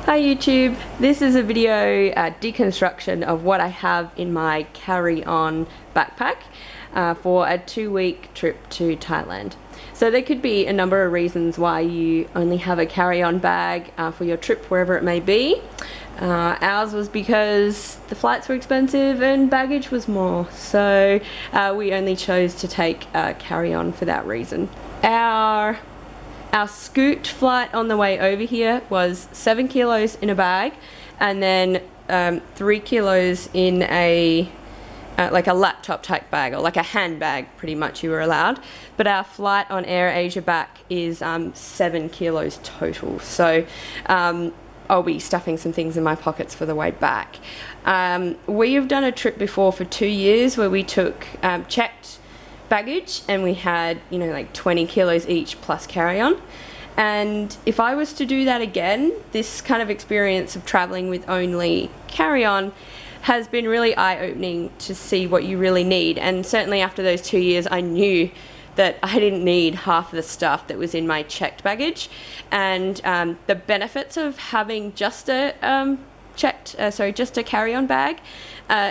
Hi YouTube, this is a video deconstruction of what I have in my carry-on backpack for a 2-week trip to Thailand. So there could be a number of reasons why you only have a carry-on bag for your trip wherever it may be. Ours was because the flights were expensive and baggage was more, so we only chose to take carry-on for that reason. Our scoot flight on the way over here was 7 kilos in a bag and then 3 kilos in a like a laptop type bag, or like a handbag pretty much you were allowed. But our flight on Air Asia back is 7 kilos total. So I'll be stuffing some things in my pockets for the way back. We have done a trip before for 2 years where we took checked baggage and we had, you know, like 20 kilos each plus carry-on. And if I was to do that again, this kind of experience of traveling with only carry-on has been really eye-opening to see what you really need. And certainly after those 2 years, I knew that I didn't need half of the stuff that was in my checked baggage. And the benefits of having just a just a carry-on bag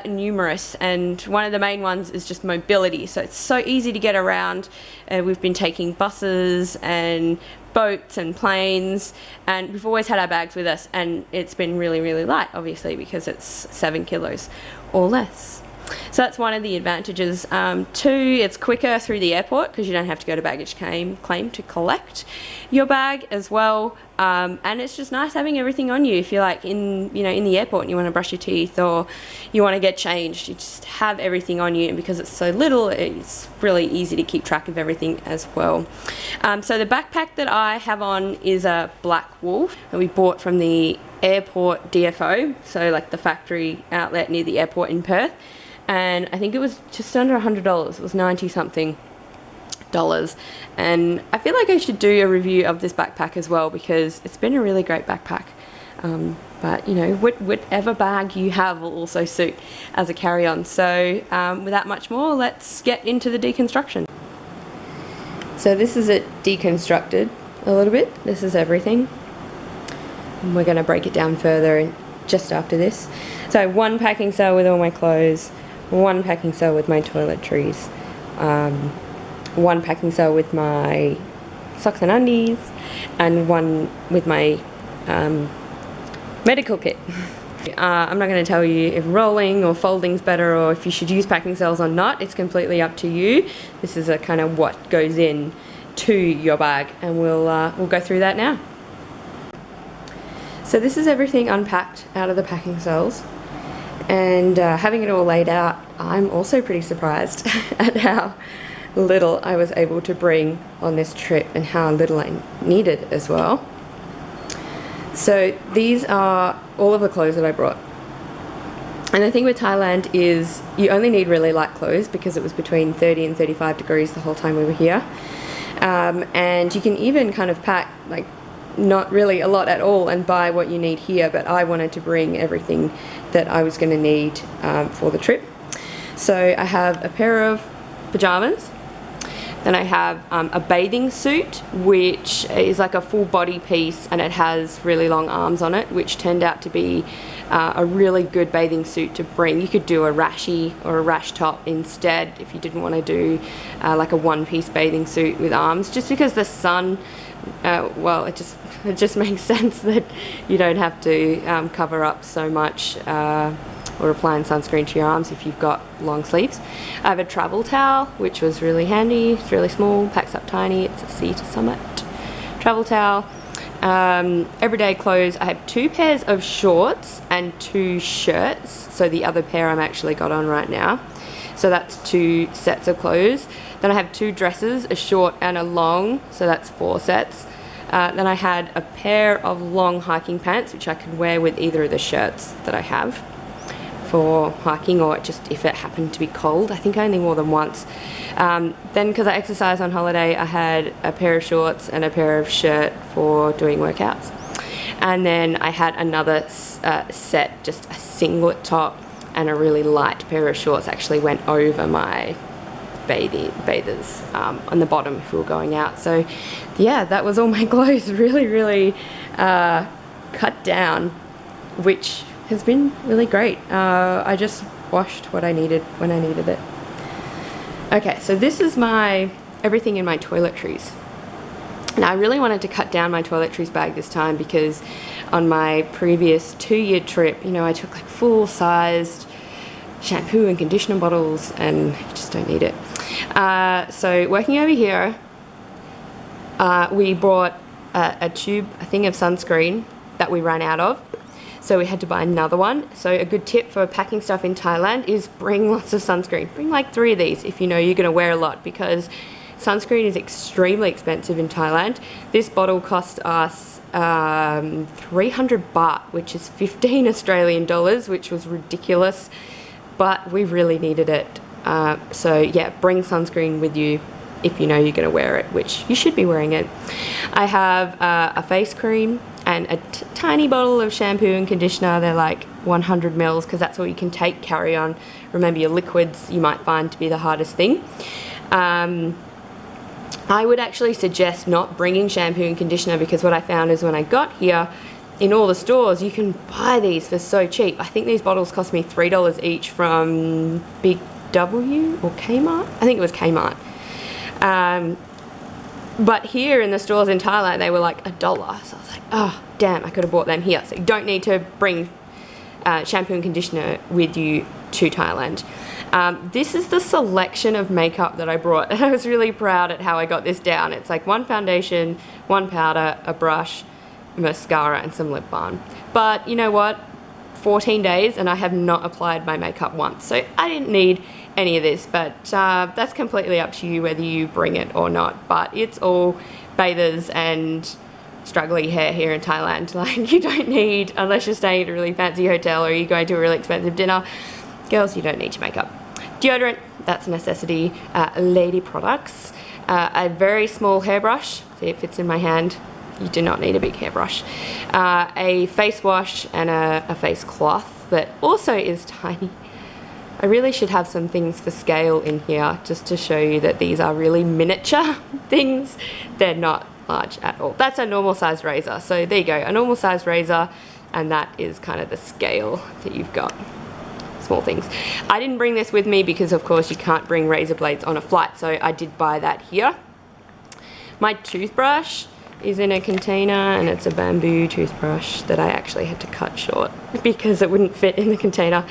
numerous, and one of the main ones is just mobility. So it's so easy to get around. We've been taking buses and boats and planes, and we've always had our bags with us, and it's been really light, obviously, because it's 7 kilos or less. So that's one of the advantages. 2, it's quicker through the airport because you don't have to go to baggage claim to collect your bag as well. And it's just nice having everything on you if you're like in the airport and you want to brush your teeth or you want to get changed. You just have everything on you, and because it's so little, it's really easy to keep track of everything as well. So the backpack that I have on is a Black Wolf that we bought from the airport DFO, so like the factory outlet near the airport in Perth. And I think it was just under $100. It was 90 something dollars. And I feel like I should do a review of this backpack as well, because it's been a really great backpack. But you know, whatever bag you have will also suit as a carry-on. So without much more, let's get into the deconstruction. So this is it deconstructed a little bit. This is everything. And we're going to break it down further just after this. So 1 packing cell with all my clothes, 1 packing cell with my toiletries, 1 packing cell with my socks and undies, and 1 with my medical kit. I'm not going to tell you if rolling or folding's better, or if you should use packing cells or not. It's completely up to you. This is a kind of what goes in to your bag, and we'll go through that now. So this is everything unpacked out of the packing cells, and having it all laid out, I'm also pretty surprised at how little I was able to bring on this trip and how little I needed as well. So these are all of the clothes that I brought. And the thing with Thailand is you only need really light clothes because it was between 30 and 35 degrees the whole time we were here. And you can even kind of pack like not really a lot at all and buy what you need here, but I wanted to bring everything that I was going to need for the trip. So I have a pair of pajamas, then I have a bathing suit, which is like a full body piece, and it has really long arms on it, which turned out to be a really good bathing suit to bring. You could do a rashie or a rash top instead if you didn't want to do like a 1-piece bathing suit with arms, just because the sun, well, it just makes sense that you don't have to cover up so much or applying sunscreen to your arms if you've got long sleeves. I have a travel towel, which was really handy. It's really small, packs up tiny. It's a Sea to Summit travel towel. Everyday clothes, I have 2 pairs of shorts and 2 shirts. So the other pair I'm actually got on right now. So that's 2 sets of clothes. Then I have 2 dresses, a short and a long, so that's 4 sets. Then I had a pair of long hiking pants, which I could wear with either of the shirts that I have for hiking, or just if it happened to be cold. I think I only wore them once. Then because I exercise on holiday, I had a pair of shorts and a pair of shirt for doing workouts. And then I had another set, just a singlet top and a really light pair of shorts, actually went over my bathers on the bottom if we were going out. So yeah, that was all my clothes. Really cut down, which has been really great. I just washed what I needed when I needed it. Okay, so this is everything in my toiletries. And I really wanted to cut down my toiletries bag this time because on my previous 2-year trip, you know, I took like full-sized shampoo and conditioner bottles and you just don't need it. So working over here, we brought a thing of sunscreen that we ran out of. So we had to buy another one. So a good tip for packing stuff in Thailand is bring lots of sunscreen. Bring like 3 of these if you know you're gonna wear a lot, because sunscreen is extremely expensive in Thailand. This bottle cost us 300 baht, which is 15 Australian dollars, which was ridiculous, but we really needed it. So yeah, bring sunscreen with you if you know you're going to wear it, which you should be wearing it. I have a face cream and a tiny bottle of shampoo and conditioner. They're like 100 mils because that's all you can take carry on. Remember, your liquids you might find to be the hardest thing. I would actually suggest not bringing shampoo and conditioner, because what I found is when I got here, in all the stores you can buy these for so cheap. I think these bottles cost me $3 each from Big W or Kmart. I think it was Kmart. But here in the stores in Thailand they were like $1. So I was like, oh damn, I could have bought them here. So you don't need to bring shampoo and conditioner with you to Thailand. This is the selection of makeup that I brought, and I was really proud at how I got this down. It's like 1 foundation, 1 powder, a brush, mascara and some lip balm. But you know what, 14 days and I have not applied my makeup once, so I didn't need any of this. But that's completely up to you whether you bring it or not. But it's all bathers and struggly hair here in Thailand. Like, you don't need, unless you're staying at a really fancy hotel or you're going to a really expensive dinner, girls, you don't need your makeup. Deodorant, that's a necessity. Lady products, a very small hairbrush, see it fits in my hand. You do not need a big hairbrush. A face wash and a face cloth that also is tiny. I really should have some things for scale in here just to show you that these are really miniature things. They're not large at all. That's a normal sized razor. So there you go, a normal sized razor, and that is kind of the scale that you've got. Small things. I didn't bring this with me because of course you can't bring razor blades on a flight, so I did buy that here. My toothbrush is in a container, and it's a bamboo toothbrush that I actually had to cut short because it wouldn't fit in the container.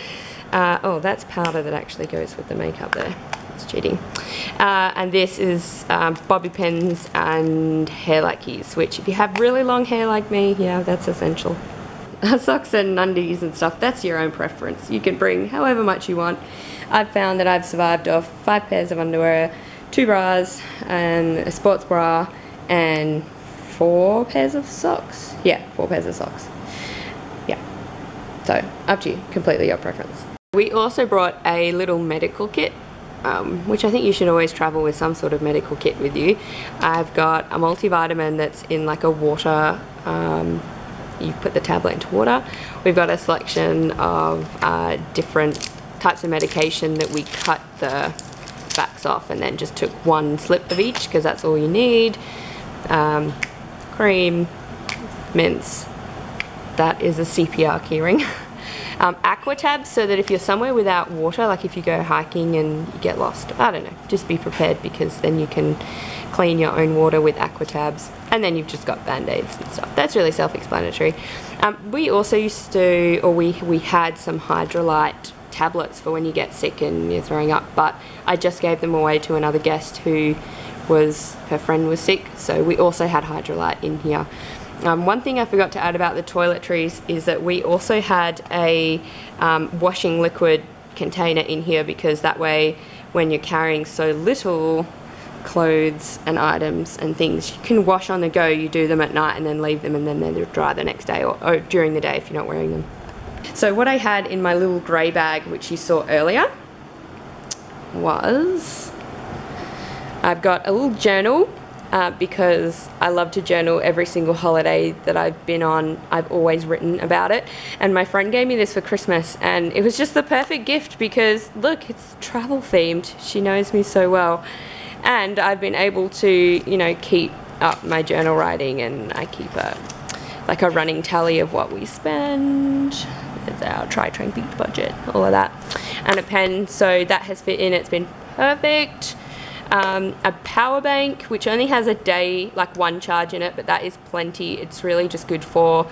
Oh, that's powder that actually goes with the makeup there. It's cheating. And this is bobby pins and hair light keys, which if you have really long hair like me, yeah, that's essential. Socks and undies and stuff, that's your own preference. You can bring however much you want. I've found that I've survived off 5 pairs of underwear, 2 bras, and a sports bra, and 4 pairs of socks. Yeah, 4 pairs of socks. Yeah, so up to you, completely your preference. We also brought a little medical kit, which I think you should always travel with some sort of medical kit with you. I've got a multivitamin that's in like a water, you put the tablet into water. We've got a selection of different types of medication that we cut the backs off and then just took 1 slip of each because that's all you need. Cream, mints, that is a CPR keyring. Aqua tabs, so that if you're somewhere without water, like if you go hiking and you get lost, I don't know, just be prepared, because then you can clean your own water with aqua tabs, and then you've just got band-aids and stuff. That's really self-explanatory. We also used to, or we had some Hydrolyte tablets for when you get sick and you're throwing up, but I just gave them away to another guest who her friend was sick, so we also had Hydrolyte in here. One thing I forgot to add about the toiletries is that we also had a washing liquid container in here, because that way when you're carrying so little clothes and items and things, you can wash on the go. You do them at night and then leave them, and then they're dry the next day, or during the day if you're not wearing them. So what I had in my little grey bag, which you saw earlier, was I've got a little journal, because I love to journal every single holiday that I've been on. I've always written about it, and my friend gave me this for Christmas, and it was just the perfect gift because look, it's travel themed. She knows me so well, and I've been able to, you know, keep up my journal writing, and I keep like a running tally of what we spend. It's our try-train big budget, all of that. And a pen, so that has fit in, it's been perfect. A power bank, which only has a day, like 1 charge in it, but that is plenty. It's really just good for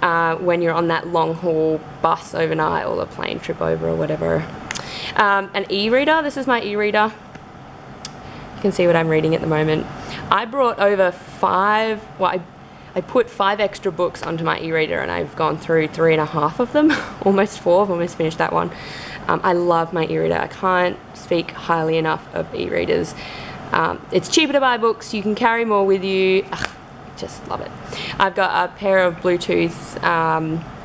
when you're on that long haul bus overnight or a plane trip over or whatever. An e-reader, this is my e-reader. You can see what I'm reading at the moment. I brought over 5, well, I put 5 extra books onto my e-reader and I've gone through 3.5 of them, almost 4, I've almost finished that one. I love my e-reader. I can't speak highly enough of e-readers. It's cheaper to buy books, you can carry more with you. Just love it. I've got a pair of Bluetooth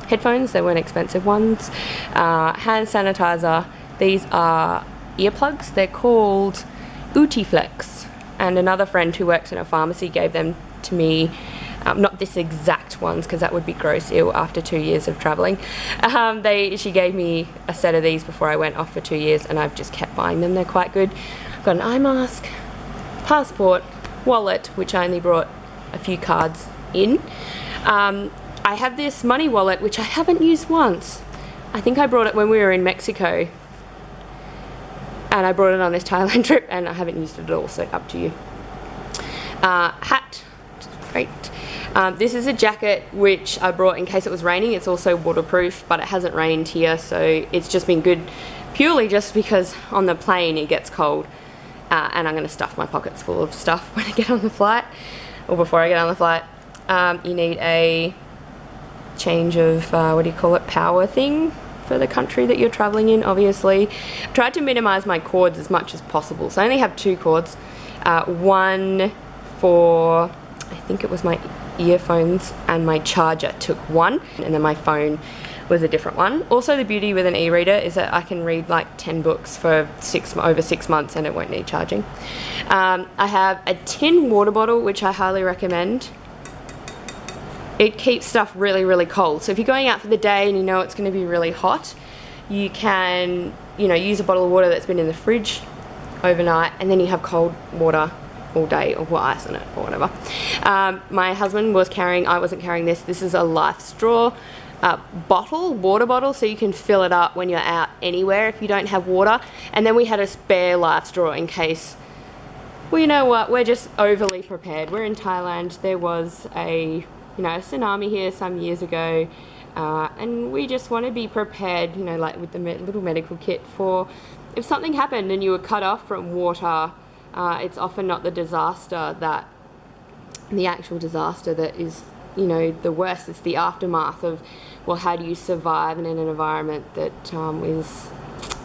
headphones, they weren't expensive ones. Hand sanitizer, these are earplugs, they're called Utiflex, and another friend who works in a pharmacy gave them to me. Not this exact ones, because that would be gross ill after 2 years of traveling. She gave me a set of these before I went off for 2 years, and I've just kept buying them. They're quite good. I've got an eye mask, passport, wallet, which I only brought a few cards in. I have this money wallet, which I haven't used once. I think I brought it when we were in Mexico, and I brought it on this Thailand trip, and I haven't used it at all, so up to you. Hat, which is great. This is a jacket which I brought in case it was raining. It's also waterproof, but it hasn't rained here, so it's just been good purely just because on the plane it gets cold, and I'm going to stuff my pockets full of stuff when I get on the flight, or before I get on the flight. You need a change of, power thing for the country that you're traveling in, obviously. I've tried to minimize my cords as much as possible, so I only have 2 cords. One for, I think it was my earphones, and my charger took 1, and then my phone was a different one. Also, the beauty with an e-reader is that I can read like 10 books for over 6 months and it won't need charging. I have a tin water bottle, which I highly recommend. It keeps stuff really, really cold. So if you're going out for the day and you know it's going to be really hot, you can, use a bottle of water that's been in the fridge overnight, and then you have cold water all day, or put ice in it or whatever. My husband was carrying, I wasn't carrying this. This is a Life straw water bottle, so you can fill it up when you're out anywhere if you don't have water. And then we had a spare Life straw in case, well, you know what, we're just overly prepared. We're in Thailand. There was a tsunami here some years ago, and we just want to be prepared, like with the little medical kit for if something happened and you were cut off from water. It's often not the actual disaster that is, the worst. It's the aftermath of, well, how do you survive in an environment that is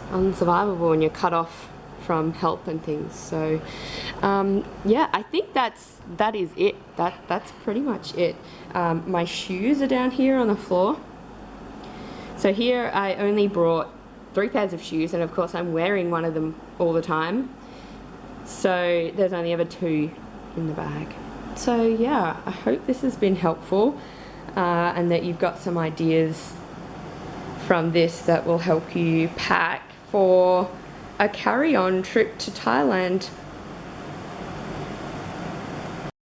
unsurvivable and you're cut off from help and things. So, yeah, I think that is it. That's pretty much it. My shoes are down here on the floor. So here I only brought 3 pairs of shoes, and of course I'm wearing one of them all the time. So there's only ever 2 in the bag. So yeah, I hope this has been helpful, and that you've got some ideas from this that will help you pack for a carry-on trip to Thailand.